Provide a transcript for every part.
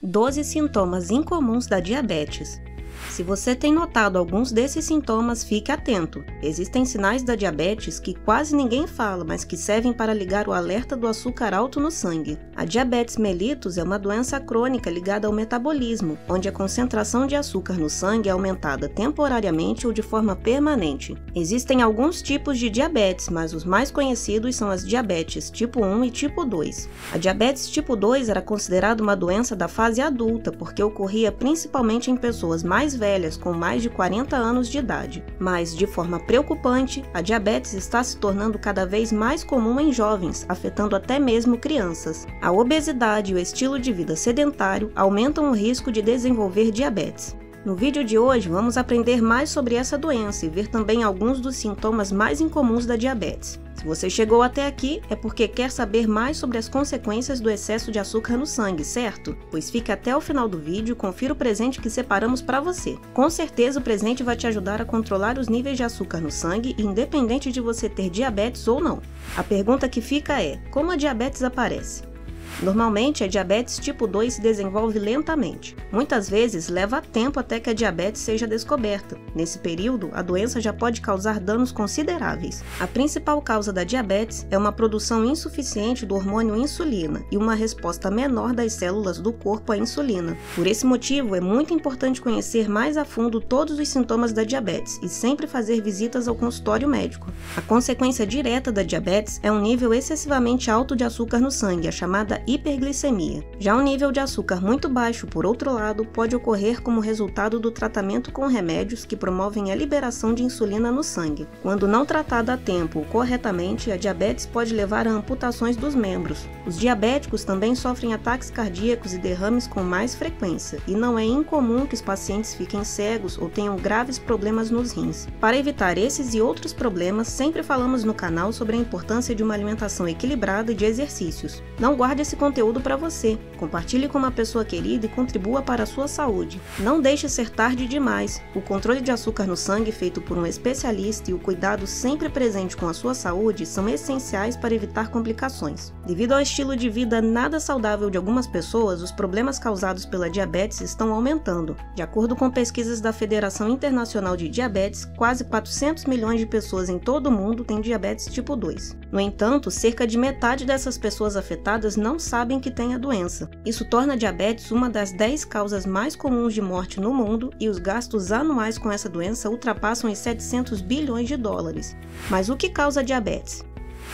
12 sintomas incomuns da diabetes. Se você tem notado alguns desses sintomas, fique atento. Existem sinais da diabetes que quase ninguém fala, mas que servem para ligar o alerta do açúcar alto no sangue. A diabetes mellitus é uma doença crônica ligada ao metabolismo, onde a concentração de açúcar no sangue é aumentada temporariamente ou de forma permanente. Existem alguns tipos de diabetes, mas os mais conhecidos são as diabetes tipo 1 e tipo 2. A diabetes tipo 2 era considerada uma doença da fase adulta, porque ocorria principalmente em pessoas mais velhas com mais de 40 anos de idade. Mas, de forma preocupante, a diabetes está se tornando cada vez mais comum em jovens, afetando até mesmo crianças. A obesidade e o estilo de vida sedentário aumentam o risco de desenvolver diabetes. No vídeo de hoje, vamos aprender mais sobre essa doença e ver também alguns dos sintomas mais incomuns da diabetes. Se você chegou até aqui, é porque quer saber mais sobre as consequências do excesso de açúcar no sangue, certo? Pois fique até o final do vídeo e confira o presente que separamos para você. Com certeza o presente vai te ajudar a controlar os níveis de açúcar no sangue, independente de você ter diabetes ou não. A pergunta que fica é: como a diabetes aparece? Normalmente, a diabetes tipo 2 se desenvolve lentamente. Muitas vezes, leva tempo até que a diabetes seja descoberta. Nesse período, a doença já pode causar danos consideráveis. A principal causa da diabetes é uma produção insuficiente do hormônio insulina e uma resposta menor das células do corpo à insulina. Por esse motivo, é muito importante conhecer mais a fundo todos os sintomas da diabetes e sempre fazer visitas ao consultório médico. A consequência direta da diabetes é um nível excessivamente alto de açúcar no sangue, a chamada hiperglicemia. Já um nível de açúcar muito baixo, por outro lado, pode ocorrer como resultado do tratamento com remédios que promovem a liberação de insulina no sangue. Quando não tratada a tempo ou corretamente, a diabetes pode levar a amputações dos membros. Os diabéticos também sofrem ataques cardíacos e derrames com mais frequência, e não é incomum que os pacientes fiquem cegos ou tenham graves problemas nos rins. Para evitar esses e outros problemas, sempre falamos no canal sobre a importância de uma alimentação equilibrada e de exercícios. Não guarde esse conteúdo para você. Compartilhe com uma pessoa querida e contribua para a sua saúde. Não deixe ser tarde demais. O controle de açúcar no sangue feito por um especialista e o cuidado sempre presente com a sua saúde são essenciais para evitar complicações. Devido ao estilo de vida nada saudável de algumas pessoas, os problemas causados pela diabetes estão aumentando. De acordo com pesquisas da Federação Internacional de Diabetes, quase 400 milhões de pessoas em todo o mundo têm diabetes tipo 2. No entanto, cerca de metade dessas pessoas afetadas não sabem que têm a doença. Isso torna a diabetes uma das 10 causas mais comuns de morte no mundo e os gastos anuais com essa doença ultrapassam os 700 bilhões de dólares. Mas o que causa a diabetes?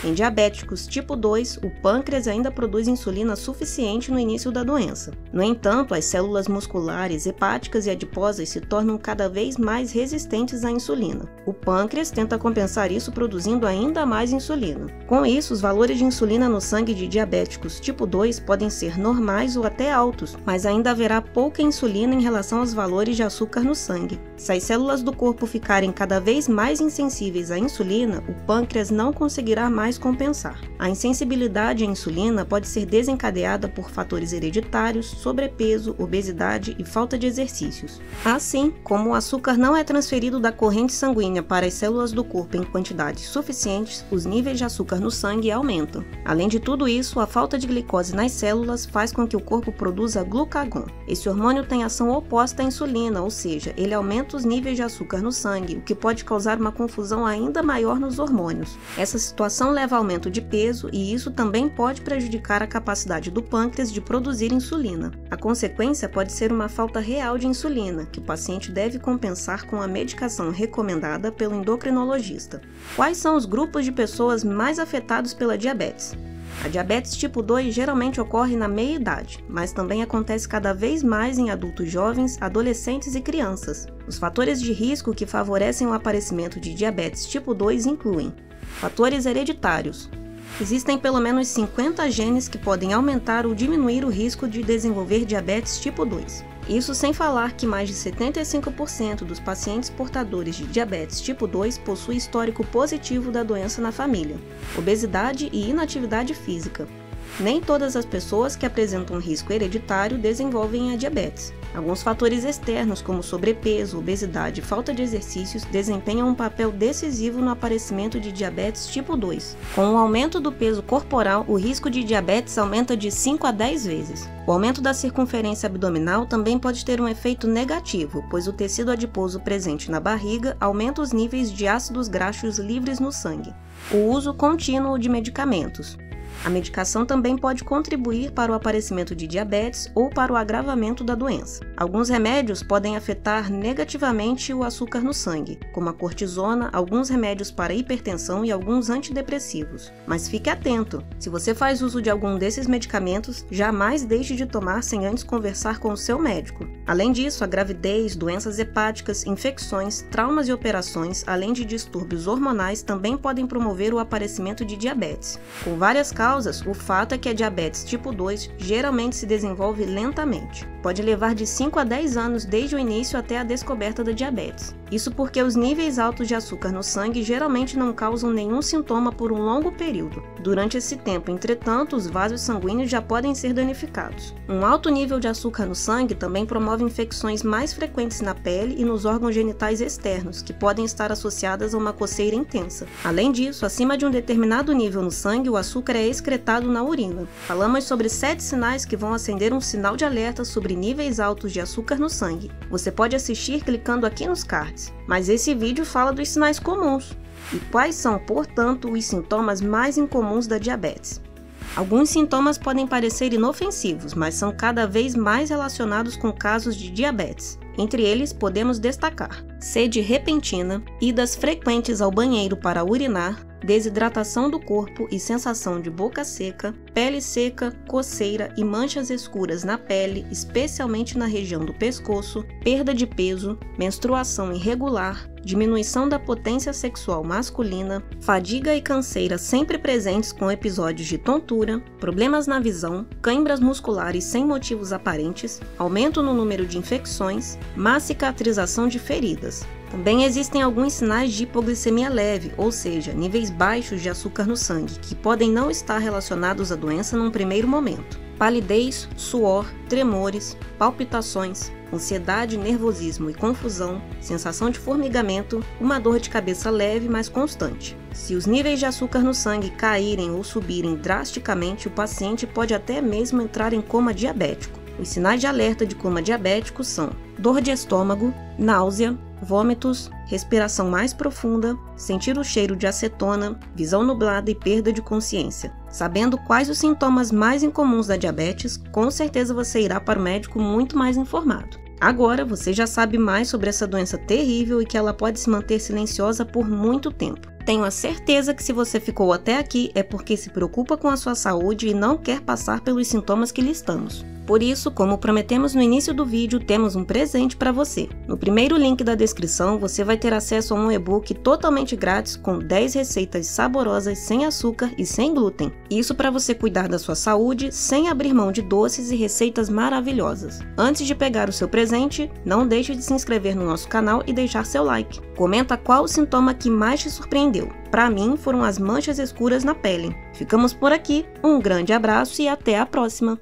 Em diabéticos tipo 2, o pâncreas ainda produz insulina suficiente no início da doença. No entanto, as células musculares, hepáticas e adiposas se tornam cada vez mais resistentes à insulina. O pâncreas tenta compensar isso produzindo ainda mais insulina. Com isso, os valores de insulina no sangue de diabéticos tipo 2 podem ser normais ou até altos, mas ainda haverá pouca insulina em relação aos valores de açúcar no sangue. Se as células do corpo ficarem cada vez mais insensíveis à insulina, o pâncreas não conseguirá mais compensar. A insensibilidade à insulina pode ser desencadeada por fatores hereditários, sobrepeso, obesidade e falta de exercícios. Assim, como o açúcar não é transferido da corrente sanguínea para as células do corpo em quantidades suficientes, os níveis de açúcar no sangue aumentam. Além de tudo isso, a falta de glicose nas células faz com que o corpo produza glucagon. Esse hormônio tem ação oposta à insulina, ou seja, ele aumenta os níveis de açúcar no sangue, o que pode causar uma confusão ainda maior nos hormônios. Essa situação leva a aumento de peso e isso também pode prejudicar a capacidade do pâncreas de produzir insulina. A consequência pode ser uma falta real de insulina, que o paciente deve compensar com a medicação recomendada pelo endocrinologista. Quais são os grupos de pessoas mais afetados pela diabetes? A diabetes tipo 2 geralmente ocorre na meia-idade, mas também acontece cada vez mais em adultos jovens, adolescentes e crianças. Os fatores de risco que favorecem o aparecimento de diabetes tipo 2 incluem fatores hereditários. Existem pelo menos 50 genes que podem aumentar ou diminuir o risco de desenvolver diabetes tipo 2. Isso sem falar que mais de 75% dos pacientes portadores de diabetes tipo 2 possuem histórico positivo da doença na família. Obesidade e inatividade física. Nem todas as pessoas que apresentam risco hereditário desenvolvem a diabetes. Alguns fatores externos, como sobrepeso, obesidade e falta de exercícios, desempenham um papel decisivo no aparecimento de diabetes tipo 2. Com o aumento do peso corporal, o risco de diabetes aumenta de 5 a 10 vezes. O aumento da circunferência abdominal também pode ter um efeito negativo, pois o tecido adiposo presente na barriga aumenta os níveis de ácidos graxos livres no sangue. O uso contínuo de medicamentos. A medicação também pode contribuir para o aparecimento de diabetes ou para o agravamento da doença. Alguns remédios podem afetar negativamente o açúcar no sangue, como a cortisona, alguns remédios para hipertensão e alguns antidepressivos. Mas fique atento! Se você faz uso de algum desses medicamentos, jamais deixe de tomar sem antes conversar com o seu médico. Além disso, a gravidez, doenças hepáticas, infecções, traumas e operações, além de distúrbios hormonais, também podem promover o aparecimento de diabetes. Com várias causas, o fato é que a diabetes tipo 2 geralmente se desenvolve lentamente. Pode levar de 5 a 10 anos desde o início até a descoberta da diabetes. Isso porque os níveis altos de açúcar no sangue geralmente não causam nenhum sintoma por um longo período. Durante esse tempo, entretanto, os vasos sanguíneos já podem ser danificados. Um alto nível de açúcar no sangue também promove infecções mais frequentes na pele e nos órgãos genitais externos, que podem estar associadas a uma coceira intensa. Além disso, acima de um determinado nível no sangue, o açúcar é excretado na urina. Falamos sobre 7 sinais que vão acender um sinal de alerta sobre níveis altos de açúcar no sangue. Você pode assistir clicando aqui nos cards, mas esse vídeo fala dos sinais comuns. E quais são, portanto, os sintomas mais incomuns da diabetes? Alguns sintomas podem parecer inofensivos, mas são cada vez mais relacionados com casos de diabetes. Entre eles, podemos destacar sede repentina, idas frequentes ao banheiro para urinar, desidratação do corpo e sensação de boca seca, pele seca, coceira e manchas escuras na pele, especialmente na região do pescoço, perda de peso, menstruação irregular, diminuição da potência sexual masculina, fadiga e canseira sempre presentes com episódios de tontura, problemas na visão, câimbras musculares sem motivos aparentes, aumento no número de infecções, má cicatrização de feridas. Também existem alguns sinais de hipoglicemia leve, ou seja, níveis baixos de açúcar no sangue, que podem não estar relacionados à doença num primeiro momento. Palidez, suor, tremores, palpitações, ansiedade, nervosismo e confusão, sensação de formigamento, uma dor de cabeça leve, mas constante. Se os níveis de açúcar no sangue caírem ou subirem drasticamente, o paciente pode até mesmo entrar em coma diabético. Os sinais de alerta de coma diabético são dor de estômago, náusea, vômitos, respiração mais profunda, sentir o cheiro de acetona, visão nublada e perda de consciência. Sabendo quais os sintomas mais incomuns da diabetes, com certeza você irá para o médico muito mais informado. Agora você já sabe mais sobre essa doença terrível e que ela pode se manter silenciosa por muito tempo. Tenho a certeza que se você ficou até aqui é porque se preocupa com a sua saúde e não quer passar pelos sintomas que listamos. Por isso, como prometemos no início do vídeo, temos um presente para você. No primeiro link da descrição, você vai ter acesso a um e-book totalmente grátis com 10 receitas saborosas sem açúcar e sem glúten. Isso para você cuidar da sua saúde sem abrir mão de doces e receitas maravilhosas. Antes de pegar o seu presente, não deixe de se inscrever no nosso canal e deixar seu like. Comenta qual o sintoma que mais te surpreendeu. Para mim, foram as manchas escuras na pele. Ficamos por aqui, um grande abraço e até a próxima!